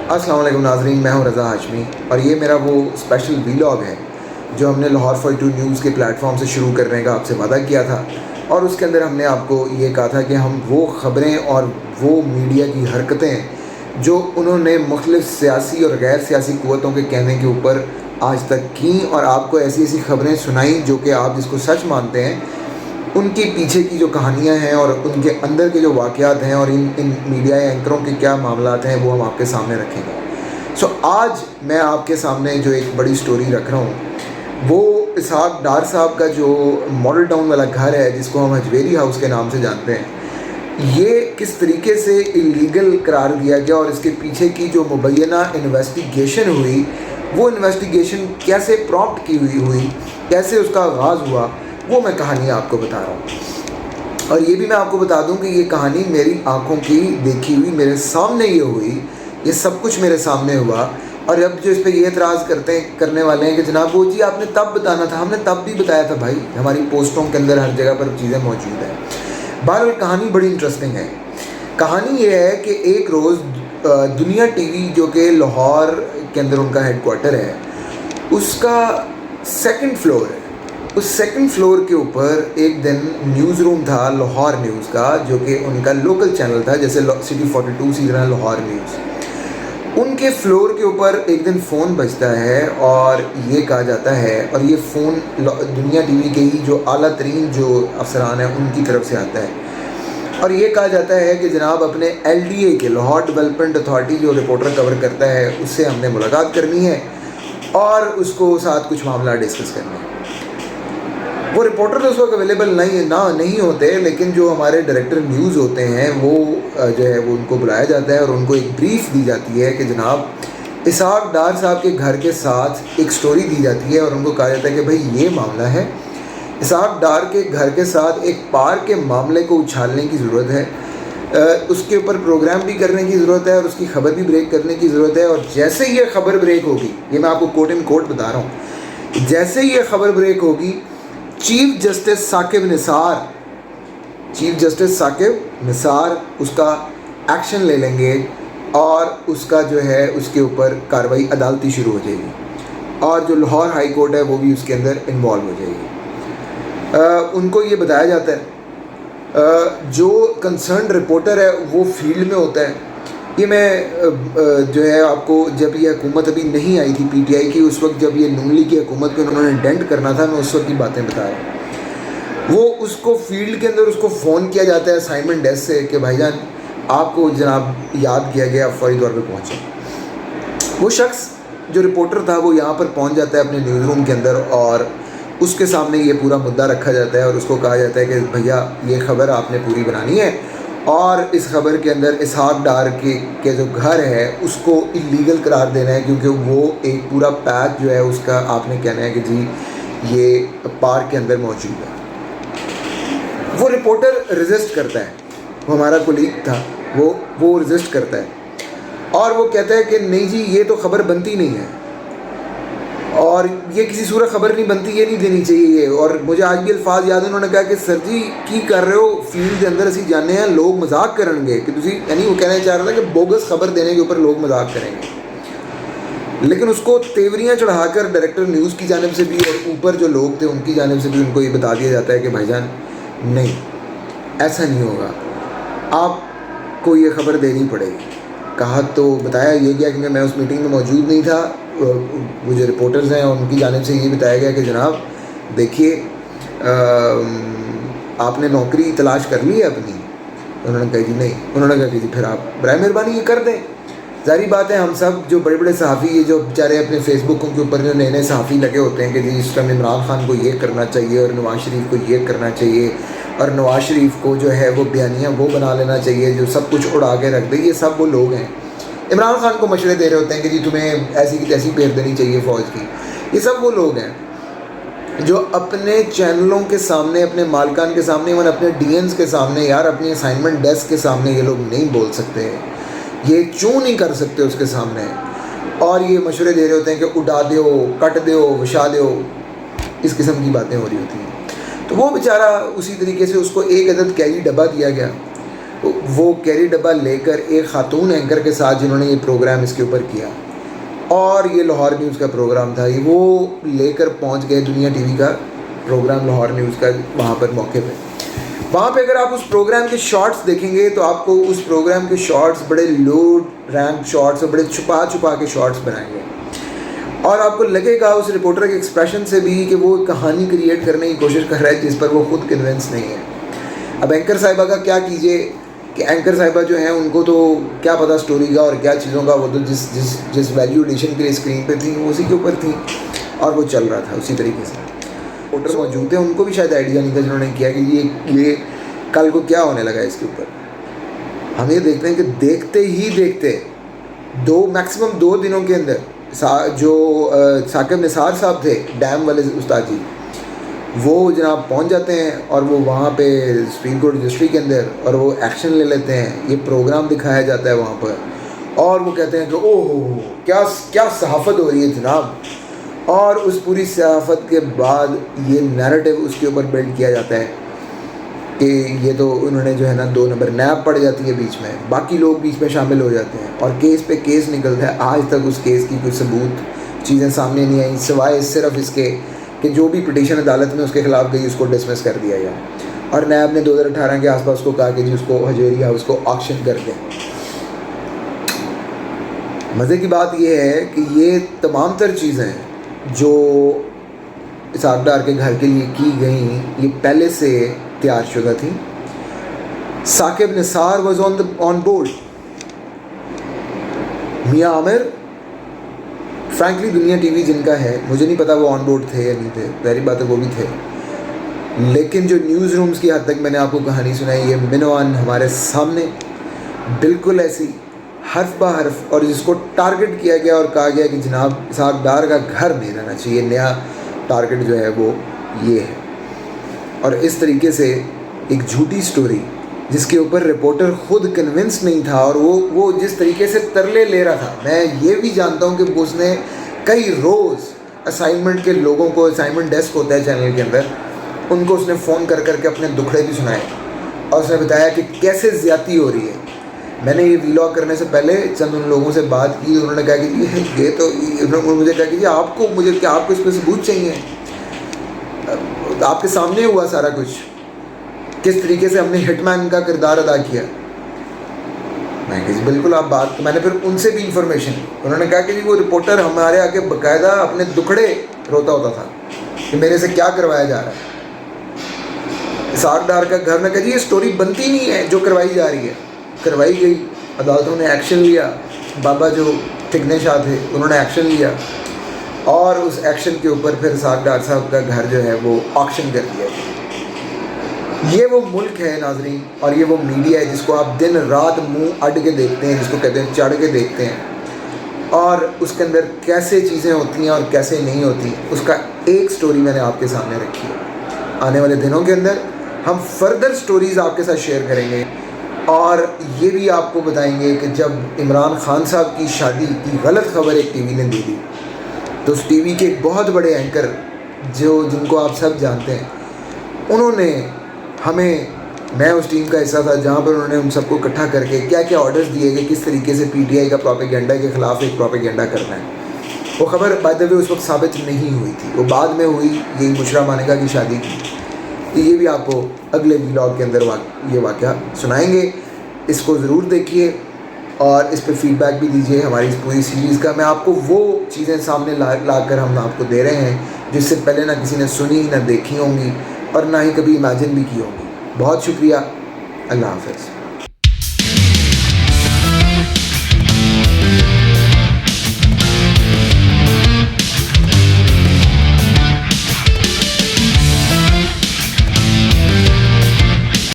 السلام علیکم ناظرین، میں ہوں رضا ہاشمی اور یہ میرا وہ اسپیشل ویلاگ ہے جو ہم نے لاہور 42 نیوز کے پلیٹ فارم سے شروع کرنے کا آپ سے وعدہ کیا تھا، اور اس کے اندر ہم نے آپ کو یہ کہا تھا کہ ہم وہ خبریں اور وہ میڈیا کی حرکتیں جو انہوں نے مختلف سیاسی اور غیر سیاسی قوتوں کے کہنے کے اوپر آج تک کیں، اور آپ کو ایسی ایسی خبریں سنائیں جو کہ آپ جس کو سچ مانتے ہیں، ان کے پیچھے کی جو کہانیاں ہیں اور ان کے اندر کے جو واقعات ہیں اور ان میڈیا اینکروں کے کیا معاملات ہیں وہ ہم آپ کے سامنے رکھیں گے۔ آج میں آپ کے سامنے جو ایک بڑی سٹوری رکھ رہا ہوں وہ اسحاق ڈار صاحب کا جو ماڈل ٹاؤن والا گھر ہے جس کو ہم حجویری ہاؤس کے نام سے جانتے ہیں، یہ کس طریقے سے اللیگل قرار دیا گیا اور اس کے پیچھے کی جو مبینہ انویسٹیگیشن ہوئی، وہ انویسٹیگیشن کیسے پرومپٹ کی ہوئی، کیسے اس کا آغاز ہوا، وہ میں کہانی آپ کو بتا رہا ہوں۔ اور یہ بھی میں آپ کو بتا دوں کہ یہ کہانی میری آنکھوں کی دیکھی ہوئی، میرے سامنے یہ ہوئی، یہ سب کچھ میرے سامنے ہوا۔ اور اب جو اس پہ یہ اعتراض کرنے والے ہیں کہ جناب وہ جی آپ نے تب بتانا تھا، ہم نے تب بھی بتایا تھا بھائی، ہماری پوسٹوں کے اندر ہر جگہ پر چیزیں موجود ہیں۔ بہرحال کہانی بڑی انٹرسٹنگ ہے۔ کہانی یہ ہے کہ ایک روز دنیا ٹی وی جو کہ لاہور کے اندر ان کا ہیڈ کوارٹر ہے، اس کا سیکنڈ فلور ہے، اس سیکنڈ فلور کے اوپر ایک دن نیوز روم تھا لاہور نیوز کا، جو کہ ان کا لوکل چینل تھا، جیسے سٹی 42 سی طرح لاہور نیوز۔ ان کے فلور کے اوپر ایک دن فون بجتا ہے اور یہ کہا جاتا ہے، اور یہ فون دنیا ٹی وی کے ہی جو اعلیٰ ترین جو افسران ہیں ان کی طرف سے آتا ہے، اور یہ کہا جاتا ہے کہ جناب اپنے LDA کے لاہور ڈیولپمنٹ اتھارٹی جو رپورٹر کور کرتا ہے اس سے ہم نے ملاقات کرنی ہے اور اس کو ساتھ کچھ معاملہ ڈسکس کرنا ہے۔ وہ رپورٹر تو اس وقت اویلیبل نہیں ہوتے، لیکن جو ہمارے ڈائریکٹر نیوز ہوتے ہیں وہ جو ہے وہ ان کو بلایا جاتا ہے اور ان کو ایک بریف دی جاتی ہے کہ جناب اسحاق ڈار صاحب کے گھر کے ساتھ ایک سٹوری دی جاتی ہے اور ان کو کہا جاتا ہے کہ بھائی یہ معاملہ ہے، اسحاق ڈار کے گھر کے ساتھ ایک پارک کے معاملے کو اچھالنے کی ضرورت ہے، اس کے اوپر پروگرام بھی کرنے کی ضرورت ہے اور اس کی خبر بھی بریک کرنے کی ضرورت ہے۔ اور جیسے یہ خبر بریک ہوگی، یہ میں آپ کو کوٹ ان کوٹ بتا رہا ہوں، جیسے یہ خبر بریک ہوگی چیف جسٹس ثاقب نثار اس کا ایکشن لے لیں گے اور اس کا جو ہے اس کے اوپر کارروائی عدالتی شروع ہو جائے گی، اور جو لاہور ہائی کورٹ ہے وہ بھی اس کے اندر انوالو ہو جائے گی۔ ان کو یہ بتایا جاتا ہے، جو کنسرنڈ رپورٹر ہے وہ فیلڈ میں ہوتا ہے۔ یہ میں جو ہے آپ کو، جب یہ حکومت ابھی نہیں آئی تھی PTI کی، اس وقت جب یہ نون لیگ کی حکومت کو انہوں نے ڈینٹ کرنا تھا، میں اس وقت کی باتیں بتا رہا ہوں۔ وہ اس کو فیلڈ کے اندر اس کو فون کیا جاتا ہے اسائنمنٹ ڈیسک سے کہ بھائی جان آپ کو جناب یاد کیا گیا، آپ فوری طور پہ پہنچیں۔ وہ شخص جو رپورٹر تھا وہ یہاں پر پہنچ جاتا ہے اپنے نیوز روم کے اندر، اور اس کے سامنے یہ پورا مدعا رکھا جاتا ہے اور اس کو کہا جاتا ہے کہ بھیا یہ خبر آپ نے پوری بنانی ہے، اور اس خبر کے اندر اسحاق ڈار کے جو گھر ہے اس کو اللیگل قرار دینا ہے، کیونکہ وہ ایک پورا پیچ جو ہے اس کا آپ نے کہنا ہے کہ جی یہ پارک کے اندر موجود ہے۔ وہ رپورٹر ریزسٹ کرتا ہے، وہ ہمارا کولیگ تھا، وہ ریزسٹ کرتا ہے اور وہ کہتا ہے کہ نہیں جی یہ تو خبر بنتی نہیں ہے، اور یہ کسی صورت خبر نہیں بنتی، یہ نہیں دینی چاہیے یہ۔ اور مجھے آج بھی الفاظ یاد ہیں، انہوں نے کہا کہ سر جی کی کر رہے ہو، فیلڈ کے اندر اسی جانے ہیں لوگ مذاق کریں گے کہ تسی، یعنی وہ کہنا چاہ رہا تھا کہ بوگس خبر دینے کے اوپر لوگ مذاق کریں گے، لیکن اس کو تیوریاں چڑھا کر ڈائریکٹر نیوز کی جانب سے بھی اور اوپر جو لوگ تھے ان کی جانب سے بھی ان کو یہ بتا دیا جاتا ہے کہ بھائی جان نہیں ایسا نہیں ہوگا، آپ کو یہ خبر دینی پڑے گی۔ کہا تو بتایا یہ گیا کہ میں اس میٹنگ میں موجود نہیں تھا، وہ جو رپورٹرز ہیں ان کی جانب سے یہ بتایا گیا کہ جناب دیکھیے آپ نے نوکری تلاش کر لی ہے اپنی۔ انہوں نے کہا جی نہیں۔ انہوں نے کہا کہ جی پھر آپ برائے مہربانی یہ کر دیں۔ ظاہری بات ہے ہم سب جو بڑے بڑے صحافی، یہ جو بیچارے اپنے فیس بکوں کے اوپر جو نئے نئے صحافی لگے ہوتے ہیں کہ جی اس ٹائم عمران خان کو یہ کرنا چاہیے اور نواز شریف کو یہ کرنا چاہیے، اور نواز شریف کو جو ہے وہ بیانیاں وہ بنا لینا چاہیے جو سب کچھ اڑا کے رکھ دے، یہ سب وہ لوگ ہیں۔ عمران خان کو مشورے دے رہے ہوتے ہیں کہ جی تمہیں ایسی کی تیسی پھیر دینی چاہیے فوج کی، یہ سب وہ لوگ ہیں جو اپنے چینلوں کے سامنے، اپنے مالکان کے سامنے، ایون اپنے DNs کے سامنے، یار اپنی اسائنمنٹ ڈیسک کے سامنے یہ لوگ نہیں بول سکتے، یہ چوں نہیں کر سکتے اس کے سامنے، اور یہ مشورے دے رہے ہوتے ہیں کہ اڑا دیو، کٹ دیو، وشا دیو، اس قسم کی باتیں ہو رہی ہوتی ہیں۔ تو وہ بیچارہ اسی طریقے سے اس کو ایک عدد کیری ڈبہ دیا گیا وہ کیری ڈبہ لے کر ایک خاتون اینکر کے ساتھ جنہوں نے یہ پروگرام اس کے اوپر کیا، اور یہ لاہور نیوز کا پروگرام تھا، یہ وہ لے کر پہنچ گئے دنیا ٹی وی کا پروگرام لاہور نیوز کا وہاں پر موقع پہ. وہاں پہ اگر آپ اس پروگرام کے شارٹس دیکھیں گے تو آپ کو اس پروگرام کے شارٹس بڑے لو رینک شارٹس اور بڑے چھپا کے شارٹس بنائیں گے، اور آپ کو لگے گا اس رپورٹر کے ایکسپریشن سے بھی کہ وہ کہانی کریٹ کرنے کی کوشش کر رہا ہے جس پر وہ خود کنونس نہیں ہے. اب اینکر صاحبہ کا کیا کیجیے کہ اینکر صاحبہ جو ہیں ان کو تو کیا پتہ سٹوری کا اور کیا چیزوں کا، وہ تو جس ویلیو ایڈیشن کے لیے اسکرین پہ تھیں وہ اسی کے اوپر تھیں اور وہ چل رہا تھا اسی طریقے سے. رپورٹر موجود تھے، ان کو بھی شاید آئیڈیا نہیں تھا جنہوں نے کیا کہ یہ کل کو کیا ہونے لگا اس کے اوپر. ہم یہ دیکھتے ہیں کہ دیکھتے ہی دیکھتے میکسیمم 2 دنوں کے اندر جو ثاقب نثار صاحب تھے ڈیم والے استاد جی، وہ جناب پہنچ جاتے ہیں اور وہ وہاں پہ سپریم کورٹ رجسٹری کے اندر اور وہ ایکشن لے لیتے ہیں. یہ پروگرام دکھایا جاتا ہے وہاں پر اور وہ کہتے ہیں کہ اوہ کیا صحافت ہو رہی ہے جناب. اور اس پوری صحافت کے بعد یہ نیریٹو اس کے اوپر بلڈ کیا جاتا ہے کہ یہ تو انہوں نے جو ہے نا 2 نمبر نیب پڑ جاتی ہے بیچ میں، باقی لوگ بیچ میں شامل ہو جاتے ہیں اور کیس پہ کیس نکلتا ہے. آج تک اس کیس کی کوئی ثبوت چیزیں سامنے نہیں آئیں سوائے صرف اس کے کہ جو بھی پٹیشن عدالت میں اس کے خلاف گئی اس کو ڈسمس کر دیا گیا، اور نیب نے 2018 کے آس پاس کو کہا کہ جی اس کو حجویری ہاؤس کو آکشن کر دیں. مزے کی بات یہ ہے کہ یہ تمام تر چیزیں جو اسحاق ڈار کے گھر کے لیے کی گئیں یہ پہلے سے تیار شدہ تھیں. Saqib Nisar was on board. میاں عامر فرینکلی دنیا ٹی وی جن کا ہے، مجھے نہیں پتا وہ آن بورڈ تھے یا نہیں تھے، ظاہری بات ہے وہ بھی تھے، لیکن جو نیوز رومز کی حد تک میں نے آپ کو کہانی سنائی یہ منوان ہمارے سامنے بالکل ایسی حرف بہ حرف، اور جس کو ٹارگٹ کیا گیا اور کہا گیا کہ جناب اسحاق ڈار کا گھر نہیں رہنا چاہیے، نیا ٹارگٹ جو ہے وہ یہ ہے. اور اس طریقے سے ایک جھوٹی سٹوری جس کے اوپر رپورٹر خود کنونس نہیں تھا، اور وہ جس طریقے سے ترلے لے رہا تھا. میں یہ بھی جانتا ہوں کہ اس نے کئی روز اسائنمنٹ کے لوگوں کو، اسائنمنٹ ڈیسک ہوتا ہے چینل کے اندر، ان کو اس نے فون کر کے اپنے دکھڑے بھی سنائے اور اس نے بتایا کہ کیسے زیادتی ہو رہی ہے. میں نے یہ ویلاگ کرنے سے پہلے چند ان لوگوں سے بات کی، انہوں نے کہا کہ یہ تو انہوں نے مجھے کہا کہ آپ کو اس پہ ثبوت چاہیے، آپ کے سامنے ہوا سارا کچھ، کس طریقے سے ہم نے ہٹ مین کا کردار ادا کیا. میں کہ بالکل آپ بات، میں نے پھر ان سے بھی انفارمیشن، انہوں نے کہا کہ وہ رپورٹر ہمارے آگے باقاعدہ اپنے دکھڑے روتا ہوتا تھا کہ میرے سے کیا کروایا جا رہا ہے. اسحاق ڈار کا گھر میں کہا جی یہ سٹوری بنتی نہیں ہے جو کروائی جا رہی ہے. کروائی گئی، عدالتوں نے ایکشن لیا، بابا جو ٹھگنے شاہ تھے انہوں نے ایکشن لیا، اور اس ایکشن کے اوپر پھر اسحاق ڈار صاحب کا گھر جو ہے وہ آکشن کر دیا. یہ وہ ملک ہے ناظرین، اور یہ وہ میڈیا ہے جس کو آپ دن رات منہ اڈ کے دیکھتے ہیں، جس کو کہتے ہیں چڑھ کے دیکھتے ہیں، اور اس کے اندر کیسے چیزیں ہوتی ہیں اور کیسے نہیں ہوتی. اس کا ایک سٹوری میں نے آپ کے سامنے رکھی ہے. آنے والے دنوں کے اندر ہم فردر سٹوریز آپ کے ساتھ شیئر کریں گے، اور یہ بھی آپ کو بتائیں گے کہ جب عمران خان صاحب کی شادی کی غلط خبر ایک ٹی وی نے دی تو اس ٹی وی کے ایک بہت بڑے اینکر جن کو آپ سب جانتے ہیں، انہوں نے ہمیں، میں اس ٹیم کا حصہ تھا جہاں پر انہوں نے ان سب کو اکٹھا کر کے کیا کیا آرڈرز دیے کہ کس طریقے سے پی ٹی آئی کا پروپیگنڈا کے خلاف ایک پروپیگنڈا کرنا ہے. وہ خبر بائی دا وے اس وقت ثابت نہیں ہوئی تھی، وہ بعد میں ہوئی، یہی بشریٰ مانیکا کی شادی کی. یہ بھی آپ کو اگلے ولاگ کے اندر یہ واقعہ سنائیں گے. اس کو ضرور دیکھیے اور اس پہ فیڈ بیک بھی دیجیے ہماری اس پوری سیریز کا. میں آپ کو وہ چیزیں سامنے لا کر ہم آپ کو دے رہے ہیں جس سے پہلے نہ کسی نے سنی، نہ دیکھی ہوں گی، اور نہ ہی کبھی امیجن بھی کی ہوگی. بہت شکریہ. اللہ حافظ.